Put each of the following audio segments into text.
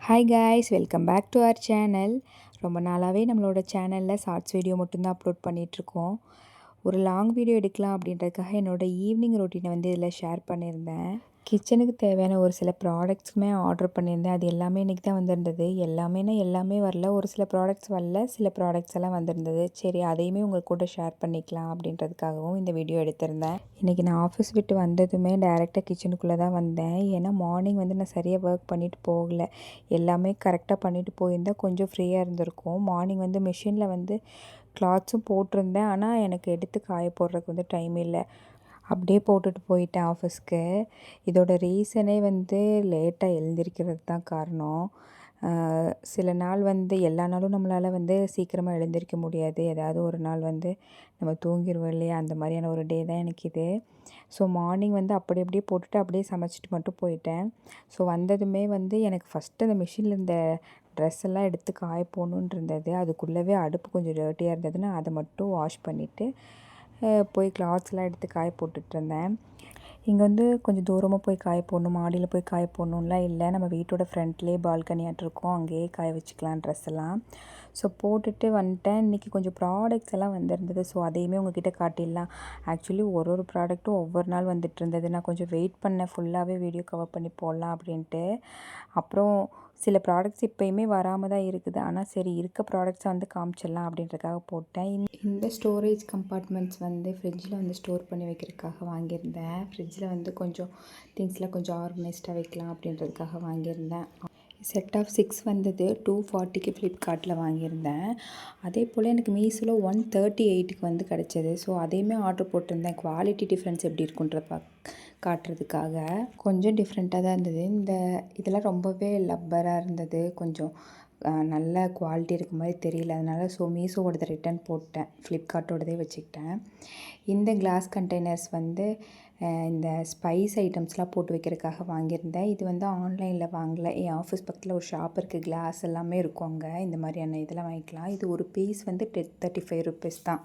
Hi guys, welcome back to our channel. ரொம்ப நாளாகவே நம்மளோட சேனலில் ஷார்ட்ஸ் வீடியோ மட்டும்தான் அப்லோட் பண்ணிகிட்ருக்கோம். ஒரு லாங் வீடியோ எடுக்கலாம் அப்படின்றதுக்காக என்னோடய ஈவினிங் ரொட்டீனை வந்து இதில் ஷேர் பண்ணியிருந்தேன். கிச்சனுக்கு தேவையான ஒரு சில ப்ராடக்ட்ஸுமே ஆர்டர் பண்ணியிருந்தேன். அது எல்லாமே இன்றைக்கி தான் வந்திருந்தது. எல்லாமே வரல, ஒரு சில ப்ராடக்ட்ஸ் வரல, சில ப்ராடக்ட்ஸ் எல்லாம் வந்திருந்தது. சரி, அதையுமே உங்கள் கூட ஷேர் பண்ணிக்கலாம் அப்படின்றதுக்காகவும் இந்த வீடியோ எடுத்திருந்தேன். இன்றைக்கி நான் ஆஃபீஸ் விட்டு வந்ததுமே டைரெக்டாக கிச்சனுக்குள்ளே தான் வந்தேன். ஏன்னா மார்னிங் வந்து நான் சரியாக ஒர்க் பண்ணிவிட்டு போகலை. எல்லாமே கரெக்டாக பண்ணிவிட்டு போயிருந்தால் கொஞ்சம் ஃப்ரீயாக இருந்திருக்கும். மார்னிங் வந்து மிஷினில் வந்து கிளாத்ஸும் போட்டிருந்தேன். ஆனால் எனக்கு எடுத்து காய போடுறதுக்கு வந்து டைம் இல்லை. அப்படியே போட்டுட்டு போயிட்டேன் ஆஃபீஸ்க்கு. இதோட ரீசனே வந்து லேட்டாக எழுந்திரிக்கிறது தான் காரணம். சில நாள் வந்து எல்லா நாளும் நம்மளால் வந்து சீக்கிரமாக எழுந்திரிக்க முடியாது. ஏதாவது ஒரு நாள் வந்து நம்ம தூங்கிடுவோம் இல்லையா, அந்த மாதிரியான ஒரு டே தான் எனக்கு இது. ஸோ மார்னிங் வந்து அப்படியே போட்டுட்டு அப்படியே சமைச்சிட்டு மட்டும் போயிட்டேன். ஸோ வந்ததுமே வந்து எனக்கு ஃபஸ்ட்டு அந்த மிஷினில் இருந்த ட்ரெஸ் எல்லாம் எடுத்து காய போடணுன்னு இருந்தது. அதுக்குள்ளவே அடுப்பு கொஞ்சம் டர்ட்டியாக இருந்ததுன்னு அதை மட்டும் வாஷ் பண்ணிவிட்டு போய் கிளாத்ஸ்லாம் எடுத்து காய போட்டுட்ருந்தேன். இங்கே வந்து கொஞ்சம் தூரமாக போய் காய போடணும், மாடியில் போய் காய போடணுன்லாம் இல்லை. நம்ம வீட்டோட ஃப்ரண்ட்லேயே பால்கனியாட்டிருக்கோம், அங்கேயே காய வச்சுக்கலாம் ட்ரெஸ் எல்லாம். ஸோ போட்டுட்டு வந்துட்டேன். இன்றைக்கி கொஞ்சம் ப்ராடக்ட்ஸ் எல்லாம் வந்திருந்தது. ஸோ அதையுமே உங்கள்கிட்ட காட்டிடலாம். ஆக்சுவலி ஒரு ப்ராடக்ட்டும் ஒவ்வொரு நாள் வந்துட்டு இருந்தது. நான் கொஞ்சம் வெயிட் பண்ணேன் ஃபுல்லாகவே வீடியோ கவர் பண்ணி போடலாம் அப்படின்ட்டு. அப்புறம் சில ப்ராடக்ட்ஸ் இப்போயுமே வராமல் தான் இருக்குது. ஆனால் சரி, இருக்க ப்ராடக்ட்ஸை வந்து காமிச்சிடலாம் அப்படின்றதுக்காக போட்டேன். இந்த ஸ்டோரேஜ் கம்பார்ட்மெண்ட்ஸ் வந்து ஃப்ரிட்ஜில் வந்து ஸ்டோர் பண்ணி வைக்கிறதுக்காக வாங்கியிருந்தேன். ஃப்ரிட்ஜில் வந்து கொஞ்சம் திங்ஸ்லாம் கொஞ்சம் ஆர்கனைஸ்டாக வைக்கலாம் அப்படின்றதுக்காக வாங்கியிருந்தேன். செட் ஆஃப் 6 வந்தது. 240க்கு ஃப்ளிப்கார்ட்டில் வாங்கியிருந்தேன். அதே போல் எனக்கு மீஷோவில் 138க்கு வந்து கிடச்சிது. ஸோ அதையுமே ஆர்டர் போட்டிருந்தேன். குவாலிட்டி டிஃப்ரென்ஸ் எப்படி இருக்குன்றத காட்டுறதுக்காக. கொஞ்சம் டிஃப்ரெண்ட்டாக தான் இருந்தது. இதெல்லாம் ரொம்பவே லப்பராக இருந்தது. கொஞ்சம் நல்ல குவாலிட்டி இருக்க மாதிரி தெரியல. அதனால் மீஷோவோடதை ரிட்டன் போட்டேன், ஃப்ளிப்கார்ட்டோடதே வச்சுக்கிட்டேன். இந்த கிளாஸ் கண்டெய்னர்ஸ் வந்து இந்த ஸ்பைஸ் ஐட்டம்ஸ்லாம் போட்டு வைக்கிறதுக்காக வாங்கியிருந்தேன். இது வந்து ஆன்லைனில் வாங்கலை. என் ஆஃபீஸ் பக்கத்தில் ஒரு ஷாப் இருக்குது, கிளாஸ் எல்லாமே இருக்கும் அங்கே. இந்த மாதிரியான இதெல்லாம் வாங்கிக்கலாம். இது ஒரு பீஸ் வந்து 35 ருபீஸ் தான்.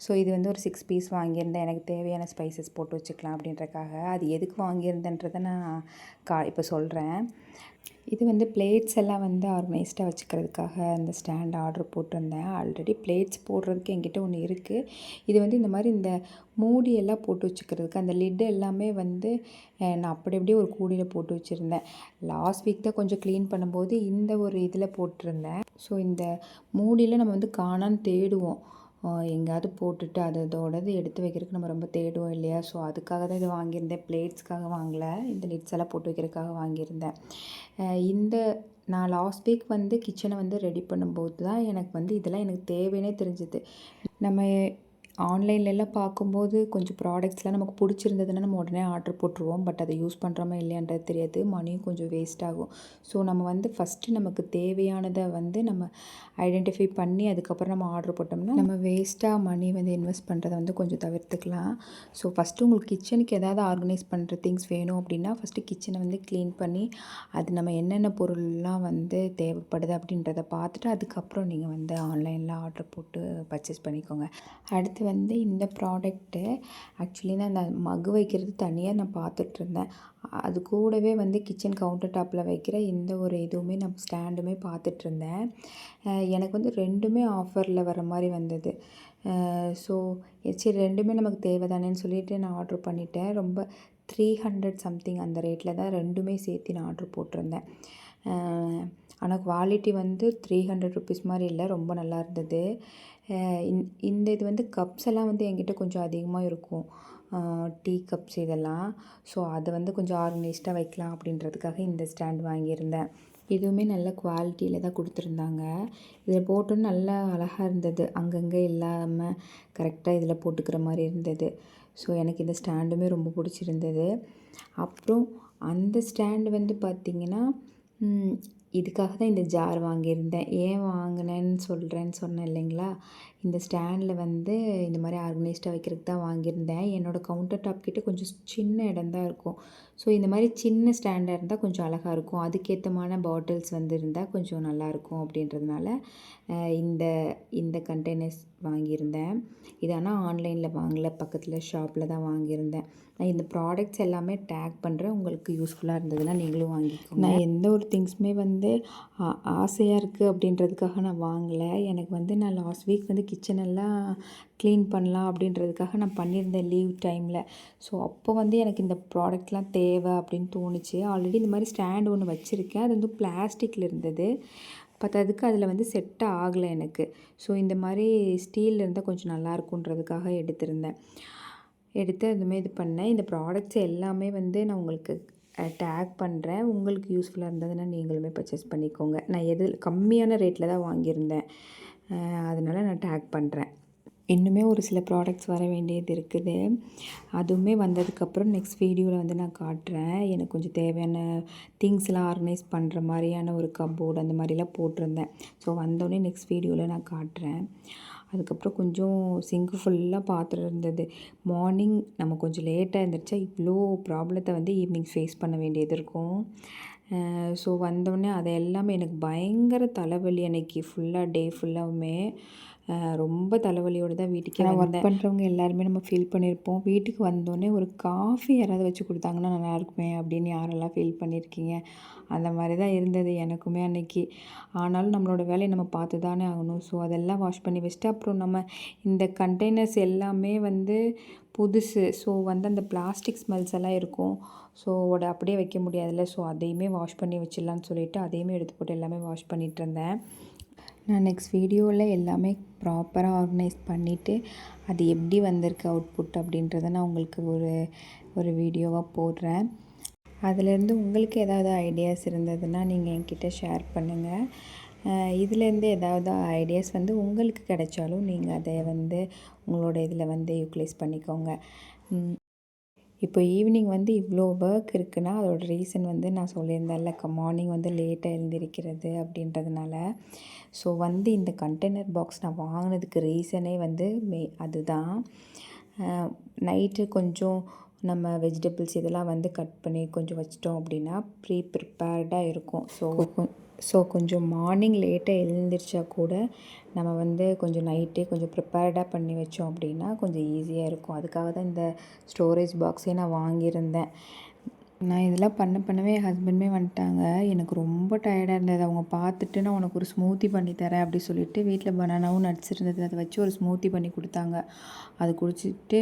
ஸோ இது வந்து ஒரு 6 பீஸ் வாங்கியிருந்தேன். எனக்கு தேவையான ஸ்பைசஸ் போட்டு வச்சுக்கலாம் அப்படின்றக்காக. அது எதுக்கு வாங்கியிருந்தேன்றதை நான் இப்போ சொல்கிறேன். இது வந்து பிளேட்ஸ் எல்லாம் வந்து ஆர்கனைஸ்டாக வச்சுக்கிறதுக்காக அந்த ஸ்டாண்ட் ஆர்டர் போட்டிருந்தேன். ஆல்ரெடி பிளேட்ஸ் போடுறதுக்கு என்கிட்ட ஒன்று இருக்குது. இது வந்து இந்த மாதிரி இந்த மூடியெல்லாம் போட்டு வச்சுக்கிறதுக்கு அந்த லிட்டு எல்லாமே வந்து நான் அப்படியே ஒரு கூடையில் போட்டு வச்சுருந்தேன். லாஸ்ட் வீக் தான் கொஞ்சம் க்ளீன் பண்ணும்போது இந்த ஒரு இதில் போட்டிருந்தேன். ஸோ இந்த மூடியில் நம்ம வந்து காணான்னு தேடுவோம், எங்கேயாவது போட்டுட்டு அதோடது எடுத்து வைக்கிறதுக்கு நம்ம ரொம்ப தேடுவோம் இல்லையா. ஸோ அதுக்காக தான் இது வாங்கியிருந்தேன். பிளேட்ஸ்க்காக வாங்கலை, இந்த லிட்ஸ் எல்லாம் போட்டு வைக்கிறதுக்காக வாங்கியிருந்தேன். நான் லாஸ்ட் வீக் வந்து கிச்சனை வந்து ரெடி பண்ணும்போது தான் எனக்கு வந்து இதெல்லாம் எனக்கு தேவைன்னே தெரிஞ்சுது. நம்ம ஆன்லைன்லலாம் பார்க்கும்போது கொஞ்சம் ப்ராடக்ட்ஸ்லாம் நமக்கு பிடிச்சிருந்ததுன்னா நம்ம உடனே ஆர்டர் போட்டுருவோம். பட் அதை யூஸ் பண்ணுறோமா இல்லையான்றது தெரியாது, மணியும் கொஞ்சம் வேஸ்ட் ஆகும். ஸோ நம்ம வந்து ஃபஸ்ட்டு நமக்கு தேவையானதை வந்து நம்ம ஐடென்டிஃபை பண்ணி அதுக்கப்புறம் நம்ம ஆர்டர் போட்டோம்னா நம்ம வேஸ்ட்டாக மணி வந்து இன்வெஸ்ட் பண்ணுறதை வந்து கொஞ்சம் தவிர்த்துக்கலாம். ஸோ ஃபஸ்ட்டு உங்களுக்கு கிச்சனுக்கு ஏதாவது ஆர்கனைஸ் பண்ணுற திங்ஸ் வேணும் அப்படின்னா ஃபஸ்ட்டு கிச்சனை வந்து க்ளீன் பண்ணி அது நம்ம என்னென்ன பொருள்லாம் வந்து தேவைப்படுது அப்படின்றத பார்த்துட்டு அதுக்கப்புறம் நீங்கள் வந்து ஆன்லைனில் ஆர்டர் போட்டு பர்ச்சேஸ் பண்ணிக்கோங்க. அடுத்து வந்து இந்த ப்ராடக்ட்டு ஆக்சுவலி நான் அந்த மக் வைக்கிறது தனியாக நான் பார்த்துட்ருந்தேன். அது கூடவே வந்து கிச்சன் கவுண்டர் டாப்பில் வைக்கிற இந்த ஒரு இதுவுமே நான் ஸ்டாண்டுமே பார்த்துட்ருந்தேன். எனக்கு வந்து ரெண்டுமே ஆஃபரில் வர மாதிரி வந்தது. ஸோ சரி, ரெண்டுமே நமக்கு தேவை தானேன்னு சொல்லிவிட்டு நான் ஆர்டர் பண்ணிட்டேன். ரொம்ப 300 சம்திங் அந்த ரேட்டில் தான் ரெண்டுமே சேர்த்து நான் ஆர்டர் போட்டிருந்தேன். ஆனால் குவாலிட்டி வந்து 300 ருபீஸ் மாதிரி இல்லை, ரொம்ப நல்லா இருந்தது. இந்த இது வந்து கப்ஸ் எல்லாம் வந்து என்கிட்ட கொஞ்சம் அதிகமாக இருக்கும், டீ கப்ஸ் இதெல்லாம். ஸோ அதை வந்து கொஞ்சம் ஆர்கனைஸ்டாக வைக்கலாம் அப்படின்றதுக்காக இந்த ஸ்டாண்ட் வாங்கியிருந்தேன். இதுவுமே நல்ல குவாலிட்டியில் தான் கொடுத்துருந்தாங்க. இதில் போட்டோன்னு நல்லா அழகாக இருந்தது, அங்கங்கே இல்லாமல் கரெக்டாக இதில் போட்டுக்கிற மாதிரி இருந்தது. ஸோ எனக்கு இந்த ஸ்டாண்டுமே ரொம்ப பிடிச்சிருந்தது. அப்புறம் அந்த ஸ்டாண்டு வந்து பார்த்திங்கன்னா இதுக்காக தான் இந்த ஜார் வாங்கியிருந்தேன். ஏன் வாங்கினேன்னு சொன்னேன் இல்லைங்களா. இந்த ஸ்டாண்டில் வந்து இந்த மாதிரி ஆர்கனைஸ்டாக வைக்கிறதுக்கு தான் வாங்கியிருந்தேன். என்னோடய கவுண்டர் டாப் கிட்டே கொஞ்சம் சின்ன இடம் தான் இருக்கும். ஸோ இந்த மாதிரி சின்ன ஸ்டாண்டாக இருந்தால் கொஞ்சம் அழகாக இருக்கும். அதுக்கேற்றமான பாட்டில்ஸ் வந்து இருந்தால் கொஞ்சம் நல்லாயிருக்கும் அப்படின்றதுனால இந்த இந்த கண்டெய்னர்ஸ் வாங்கியிருந்தேன். இது ஆனால் ஆன்லைனில் வாங்கலை, பக்கத்தில் ஷாப்பில் தான் வாங்கியிருந்தேன். நான் இந்த ப்ராடக்ட்ஸ் எல்லாமே டேக் பண்ணுறேன், உங்களுக்கு யூஸ்ஃபுல்லாக இருந்ததுன்னா நீங்களும் வாங்கிக்கோங்க. நான் எந்த ஒரு திங்ஸுமே வந்து வந்து ஆசையாக இருக்குது அப்படின்றதுக்காக நான் வாங்கலை. எனக்கு வந்து நான் லாஸ்ட் வீக் வந்து கிச்சனெல்லாம் க்ளீன் பண்ணலாம் அப்படின்றதுக்காக நான் பண்ணியிருந்தேன் லீவ் டைமில். ஸோ அப்போ வந்து எனக்கு இந்த ப்ராடக்ட்லாம் தேவை அப்படின்னு தோணுச்சு. ஆல்ரெடி இந்த மாதிரி ஸ்டாண்ட் ஒன்று வச்சுருக்கேன். அது வந்து பிளாஸ்டிக்கில் இருந்தது. பத்தாததுக்கு அதில் வந்து செட் ஆகலை எனக்கு. ஸோ இந்த மாதிரி ஸ்டீலில் இருந்தால் கொஞ்சம் நல்லாயிருக்குன்றதுக்காக எடுத்து அதுமாரி இது பண்ணேன். இந்த ப்ராடக்ட்ஸ் எல்லாமே வந்து நான் உங்களுக்கு டேக் பண்ணுறேன். உங்களுக்கு யூஸ்ஃபுல்லாக இருந்ததுன்னா நீங்களுமே பர்ச்சேஸ் பண்ணிக்கோங்க. நான் கம்மியான ரேட்டில் தான் வாங்கியிருந்தேன். அதனால் நான் டேக் பண்ணுறேன். இன்னுமே ஒரு சில ப்ராடக்ட்ஸ் வர வேண்டியது இருக்குது. அதுவுமே வந்ததுக்கப்புறம் நெக்ஸ்ட் வீடியோவில் வந்து நான் காட்டுறேன். எனக்கு கொஞ்சம் தேவையான திங்ஸ்லாம் ஆர்கனைஸ் பண்ணுற மாதிரியான ஒரு கப்போர்டு அந்த மாதிரிலாம் போட்டிருந்தேன். ஸோ வந்தோடனே நெக்ஸ்ட் வீடியோவில் நான் காட்டுறேன். அதுக்கப்புறம் கொஞ்சம் சிங்க்கு ஃபுல்லாக பாத்திரம் இருந்தது. மார்னிங் நம்ம கொஞ்சம் லேட்டாக எழுந்திரிச்சா இவ்வளோ ப்ராப்ளத்தை வந்து ஈவினிங் ஃபேஸ் பண்ண வேண்டியது இருக்கும். ஸோ வந்தோடனே அது எல்லாமே எனக்கு பயங்கர தலைவலி அன்றைக்கி ஃபுல்லாக டே ஃபுல்லாகவுமே. ரொம்ப தலைவலியோடு தான் வீட்டுக்கே வந்தேன். ஒர்க் பண்ணுறவங்க எல்லாருமே நம்ம ஃபீல் பண்ணியிருப்போம். வீட்டுக்கு வந்தோடனே ஒரு காஃபி யாராவது வச்சு கொடுத்தாங்கன்னா நல்லாயிருக்குமே அப்படின்னு யாரெல்லாம் ஃபீல் பண்ணியிருக்கீங்க? அந்த மாதிரி தான் இருந்தது எனக்குமே அன்றைக்கி. ஆனாலும் நம்மளோட வேலையை நம்ம பார்த்து தானே ஆகணும். ஸோ அதெல்லாம் வாஷ் பண்ணி வச்சுட்டு அப்புறம் நம்ம இந்த கண்டெய்னர்ஸ் எல்லாமே வந்து புதுசு. ஸோ வந்து அந்த பிளாஸ்டிக் ஸ்மெல்ஸ் எல்லாம் இருக்கும். ஸோ அப்படியே வைக்க முடியாதுல்ல. ஸோ அதையுமே வாஷ் பண்ணி வச்சிடலான்னு சொல்லிவிட்டு அதையுமே எடுத்து போட்டு எல்லாமே வாஷ் பண்ணிகிட்டு இருந்தேன். நான் நெக்ஸ்ட் வீடியோவில் எல்லாமே ப்ராப்பராக ஆர்கனைஸ் பண்ணிவிட்டு அது எப்படி வந்திருக்கு அவுட்புட் அப்படின்றத நான் உங்களுக்கு ஒரு வீடியோவாக போடுறேன். அதிலேருந்து உங்களுக்கு ஏதாவது ஐடியாஸ் இருந்ததுன்னா நீங்கள் என்கிட்ட ஷேர் பண்ணுங்கள். இதுலேருந்து ஏதாவது ஐடியாஸ் வந்து உங்களுக்கு கிடைச்சாலும் நீங்கள் அதை வந்து உங்களோட இதில் வந்து யூட்டிலைஸ் பண்ணிக்கோங்க. இப்போ ஈவினிங் வந்து இவ்வளோ ஒர்க் இருக்குன்னா அதோட ரீசன் வந்து நான் சொல்லியிருந்தேன்ல மார்னிங் வந்து லேட்டாக எழுந்திரிக்கிறது அப்படின்றதுனால. ஸோ வந்து இந்த கண்டெய்னர் பாக்ஸ் நான் வாங்கினதுக்கு ரீசனே வந்து அதுதான். நைட்டு கொஞ்சம் நம்ம வெஜிடபிள்ஸ் இதெல்லாம் வந்து கட் பண்ணி கொஞ்சம் வச்சிட்டோம் அப்படின்னா ப்ரிப்பேர்டாக இருக்கும். ஸோ கொஞ்சம் மார்னிங் லேட்டாக எழுந்திரிச்சா கூட நம்ம வந்து கொஞ்சம் நைட்டே கொஞ்சம் ப்ரிப்பேர்டாக பண்ணி வச்சோம் அப்படின்னா கொஞ்சம் ஈஸியாக இருக்கும். அதுக்காக தான் இந்த ஸ்டோரேஜ் பாக்ஸே நான் வாங்கியிருந்தேன். நான் இதெல்லாம் பண்ணவே என் ஹஸ்பண்டுமே வந்துட்டாங்க. எனக்கு ரொம்ப டயர்டாக இருந்தது. அவங்க பார்த்துட்டு நான் உனக்கு ஒரு ஸ்மூத்தி பண்ணி தரேன் அப்படி சொல்லிவிட்டு வீட்டில் பனானாவும் நட்ஸ் இருந்தது. அதை வச்சு ஒரு ஸ்மூத்தி பண்ணி கொடுத்தாங்க. அது குடிச்சிட்டு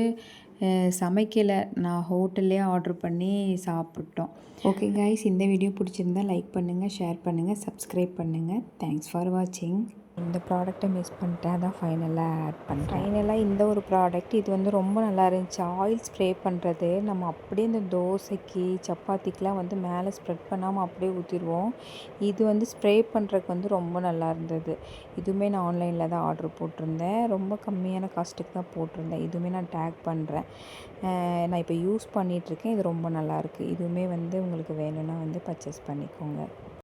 சமைக்கலை. நான் ஹோட்டல்லே ஆர்டர் பண்ணி சாப்பிட்டோம். ஓகே கைஸ், இந்த வீடியோ பிடிச்சிருந்தா லைக் பண்ணுங்கள், ஷேர் பண்ணுங்கள், சப்ஸ்கிரைப் பண்ணுங்கள். தேங்க்ஸ் ஃபார் வாட்சிங். இந்த ப்ராடக்ட்டை மிஸ் பண்ணிட்டேன். அதான் ஃபைனலாக ஆட் பண்ணுறேன். ஃபைனலாக இந்த ஒரு ப்ராடக்ட் இது வந்து ரொம்ப நல்லா இருந்துச்சு. ஆயில் ஸ்ப்ரே பண்ணுறது. நம்ம அப்படியே இந்த தோசைக்கு சப்பாத்திக்கெலாம் வந்து மேலே ஸ்ப்ரெட் பண்ணாமல் அப்படியே ஊற்றிடுவோம். இது வந்து ஸ்ப்ரே பண்ணுறதுக்கு வந்து ரொம்ப நல்லா இருந்தது. இதுவுமே நான் ஆன்லைனில் தான் ஆர்டர் போட்டிருந்தேன். ரொம்ப கம்மியான காஸ்ட்டுக்கு தான் போட்டிருந்தேன். இதுவுமே நான் டேக் பண்ணுறேன். நான் இப்போ யூஸ் பண்ணிகிட்ருக்கேன். இது ரொம்ப நல்லாயிருக்கு. இதுவுமே வந்து உங்களுக்கு வேணும்னா வந்து பர்ச்சேஸ் பண்ணிக்கோங்க.